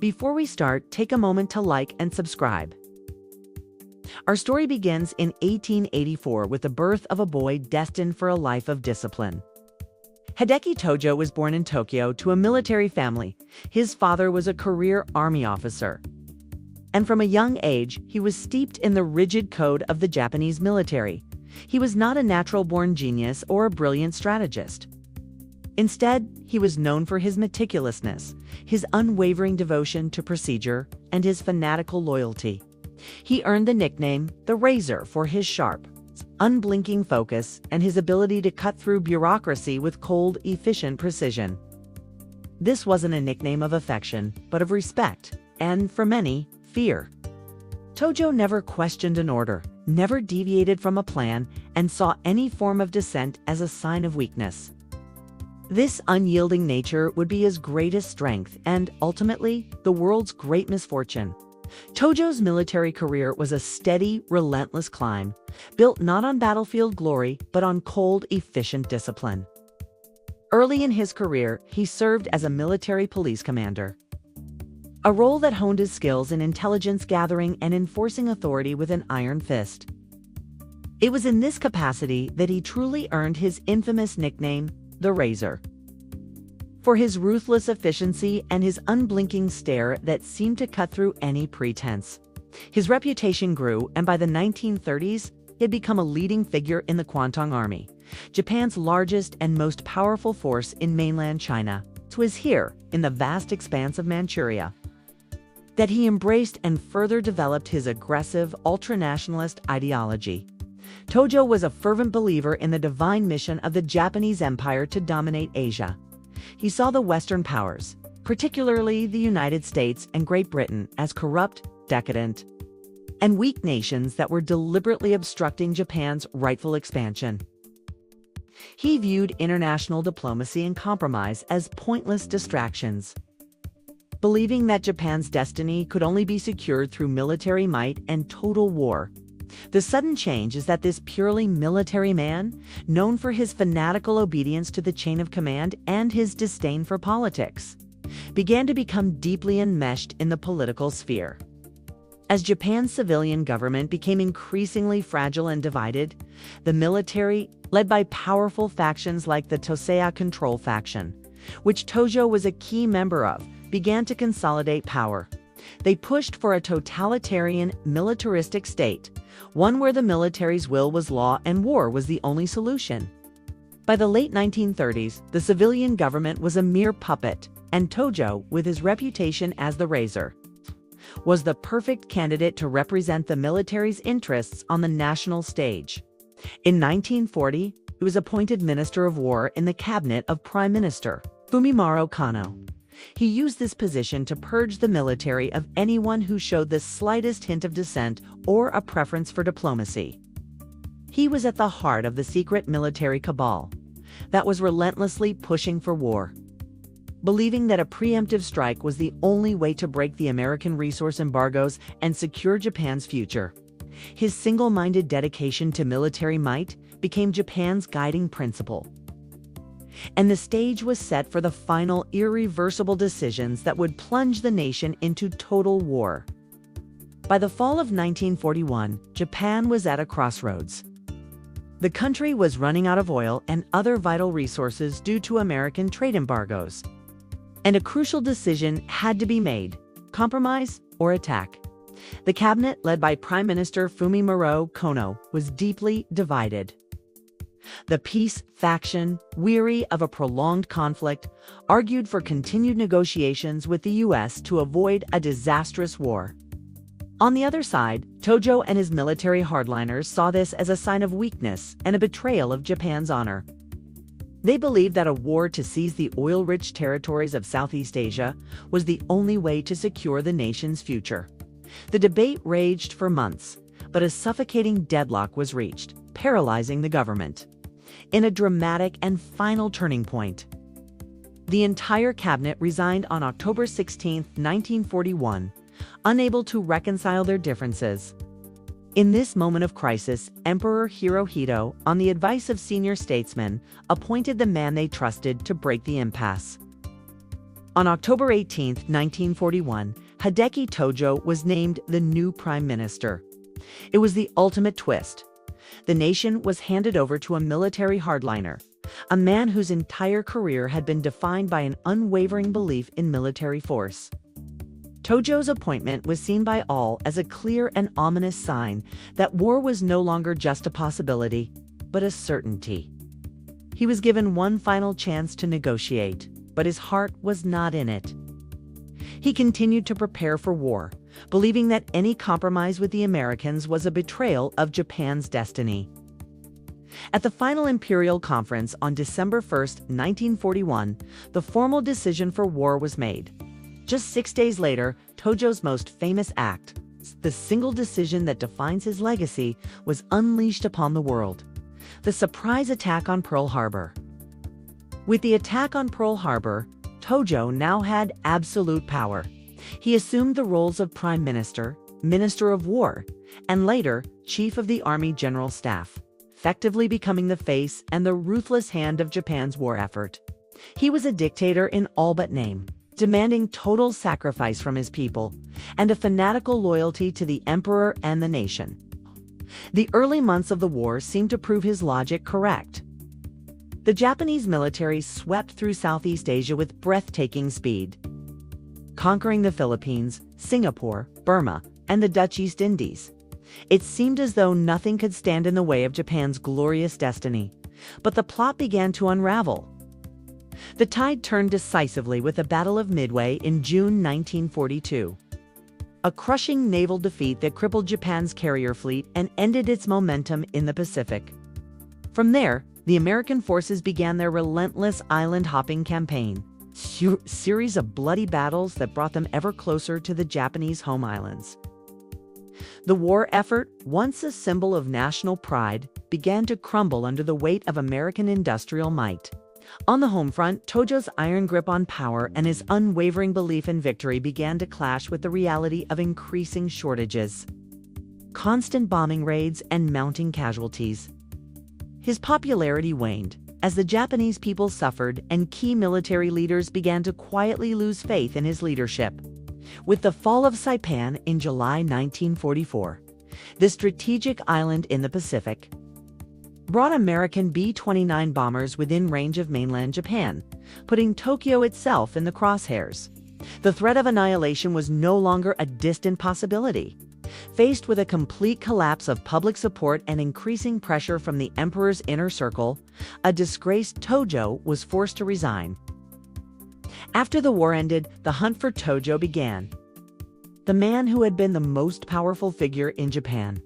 Before we start, take a moment to like and subscribe. Our story begins in 1884 with the birth of a boy destined for a life of discipline. Hideki Tojo was born in Tokyo to a military family. His father was a career army officer. And from a young age, he was steeped in the rigid code of the Japanese military. He was not a natural-born genius or a brilliant strategist. Instead, he was known for his meticulousness, his unwavering devotion to procedure, and his fanatical loyalty. He earned the nickname the Razor for his sharp, unblinking focus and his ability to cut through bureaucracy with cold, efficient precision. This wasn't a nickname of affection, but of respect, and, for many, fear. Tojo never questioned an order, never deviated from a plan, and saw any form of dissent as a sign of weakness. This unyielding nature would be his greatest strength and, ultimately, the world's great misfortune. Tojo's military career was a steady, relentless climb, built not on battlefield glory, but on cold, efficient discipline. Early in his career, he served as a military police commander, a role that honed his skills in intelligence gathering and enforcing authority with an iron fist. It was in this capacity that he truly earned his infamous nickname, the Razor. For his ruthless efficiency and his unblinking stare that seemed to cut through any pretense. His reputation grew, and by the 1930s, he had become a leading figure in the Kwantung Army, Japan's largest and most powerful force in mainland China. It was here, in the vast expanse of Manchuria, that he embraced and further developed his aggressive, ultranationalist ideology. Tojo was a fervent believer in the divine mission of the Japanese Empire to dominate Asia. He saw the Western powers, particularly the United States and Great Britain, as corrupt, decadent, and weak nations that were deliberately obstructing Japan's rightful expansion. He viewed international diplomacy and compromise as pointless distractions, believing that Japan's destiny could only be secured through military might and total war. The sudden change is that this purely military man, known for his fanatical obedience to the chain of command and his disdain for politics, began to become deeply enmeshed in the political sphere. As Japan's civilian government became increasingly fragile and divided, the military, led by powerful factions like the Toseiya Control faction, which Tojo was a key member of, began to consolidate power. They pushed for a totalitarian, militaristic state, one where the military's will was law and war was the only solution. By the late 1930s, the civilian government was a mere puppet, and Tojo, with his reputation as the Razor, was the perfect candidate to represent the military's interests on the national stage. In 1940, he was appointed Minister of War in the cabinet of Prime Minister Fumimaro Kono. He used this position to purge the military of anyone who showed the slightest hint of dissent or a preference for diplomacy. He was at the heart of the secret military cabal that was relentlessly pushing for war, believing that a preemptive strike was the only way to break the American resource embargoes and secure Japan's future. His single-minded dedication to military might became Japan's guiding principle. And the stage was set for the final, irreversible decisions that would plunge the nation into total war. By the fall of 1941, Japan was at a crossroads. The country was running out of oil and other vital resources due to American trade embargoes. And a crucial decision had to be made: compromise or attack. The cabinet, led by Prime Minister Fumimaro Kono, was deeply divided. The peace faction, weary of a prolonged conflict, argued for continued negotiations with the U.S. to avoid a disastrous war. On the other side, Tojo and his military hardliners saw this as a sign of weakness and a betrayal of Japan's honor. They believed that a war to seize the oil-rich territories of Southeast Asia was the only way to secure the nation's future. The debate raged for months, but a suffocating deadlock was reached, paralyzing the government. In a dramatic and final turning point, the entire cabinet resigned on October 16, 1941, unable to reconcile their differences. In this moment of crisis, Emperor Hirohito, on the advice of senior statesmen, appointed the man they trusted to break the impasse. On October 18, 1941, Hideki Tojo was named the new prime minister. It was the ultimate twist. The nation was handed over to a military hardliner, a man whose entire career had been defined by an unwavering belief in military force. Tojo's appointment was seen by all as a clear and ominous sign that war was no longer just a possibility, but a certainty. He was given one final chance to negotiate, but his heart was not in it. He continued to prepare for war, believing that any compromise with the Americans was a betrayal of Japan's destiny. At the final Imperial Conference on December 1, 1941, the formal decision for war was made. Just 6 days later, Tojo's most famous act, the single decision that defines his legacy, was unleashed upon the world: the surprise attack on Pearl Harbor. With the attack on Pearl Harbor, Tojo now had absolute power. He assumed the roles of Prime Minister, Minister of War, and later, Chief of the Army General Staff, effectively becoming the face and the ruthless hand of Japan's war effort. He was a dictator in all but name, demanding total sacrifice from his people and a fanatical loyalty to the emperor and the nation. The early months of the war seemed to prove his logic correct. The Japanese military swept through Southeast Asia with breathtaking speed, conquering the Philippines, Singapore, Burma, and the Dutch East Indies. It seemed as though nothing could stand in the way of Japan's glorious destiny, but the plot began to unravel. The tide turned decisively with the Battle of Midway in June 1942. A crushing naval defeat that crippled Japan's carrier fleet and ended its momentum in the Pacific. From there, the American forces began their relentless island-hopping campaign, series of bloody battles that brought them ever closer to the Japanese home islands. The war effort, once a symbol of national pride, began to crumble under the weight of American industrial might. On the home front, Tojo's iron grip on power and his unwavering belief in victory began to clash with the reality of increasing shortages, constant bombing raids, and mounting casualties. His popularity waned as the Japanese people suffered and key military leaders began to quietly lose faith in his leadership. With the fall of Saipan in July 1944, the strategic island in the Pacific brought American B-29 bombers within range of mainland Japan, putting Tokyo itself in the crosshairs. The threat of annihilation was no longer a distant possibility. Faced with a complete collapse of public support and increasing pressure from the emperor's inner circle, a disgraced Tojo was forced to resign. After the war ended, the hunt for Tojo began. The man who had been the most powerful figure in Japan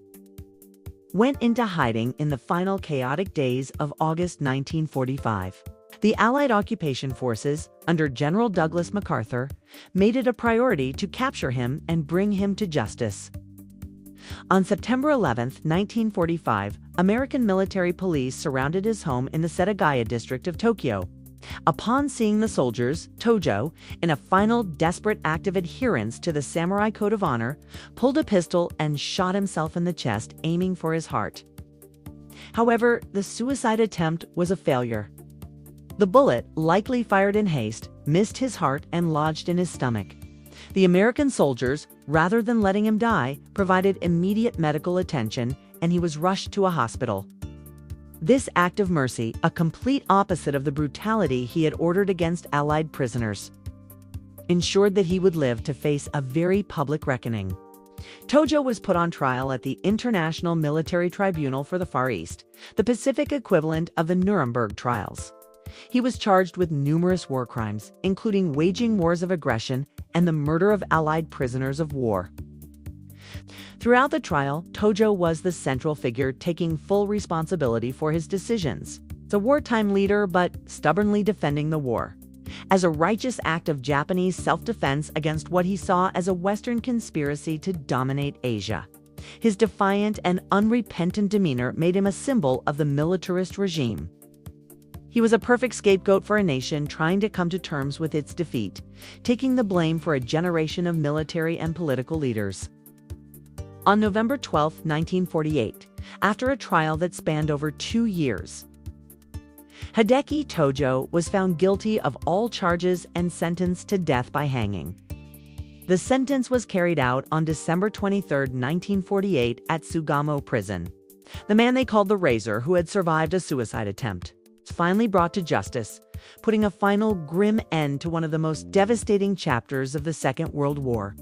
went into hiding in the final chaotic days of August 1945. The Allied occupation forces, under General Douglas MacArthur, made it a priority to capture him and bring him to justice. On September 11, 1945, American military police surrounded his home in the Setagaya district of Tokyo. Upon seeing the soldiers, Tojo, in a final desperate act of adherence to the samurai code of honor, pulled a pistol and shot himself in the chest, aiming for his heart. However, the suicide attempt was a failure. The bullet, likely fired in haste, missed his heart and lodged in his stomach. The American soldiers, rather than letting him die, provided immediate medical attention, and he was rushed to a hospital. This act of mercy, a complete opposite of the brutality he had ordered against Allied prisoners, ensured that he would live to face a very public reckoning. Tojo was put on trial at the International Military Tribunal for the Far East, the Pacific equivalent of the Nuremberg trials. He was charged with numerous war crimes, including waging wars of aggression and the murder of Allied prisoners of war. Throughout the trial, Tojo was the central figure, taking full responsibility for his decisions. A wartime leader, but stubbornly defending the war, as a righteous act of Japanese self-defense against what he saw as a Western conspiracy to dominate Asia. His defiant and unrepentant demeanor made him a symbol of the militarist regime. He was a perfect scapegoat for a nation trying to come to terms with its defeat, taking the blame for a generation of military and political leaders. On November 12, 1948, after a trial that spanned over 2 years, Hideki Tojo was found guilty of all charges and sentenced to death by hanging. The sentence was carried out on December 23, 1948 at Sugamo Prison. The man they called the Razor, who had survived a suicide attempt, was finally brought to justice, putting a final grim end to one of the most devastating chapters of the Second World War.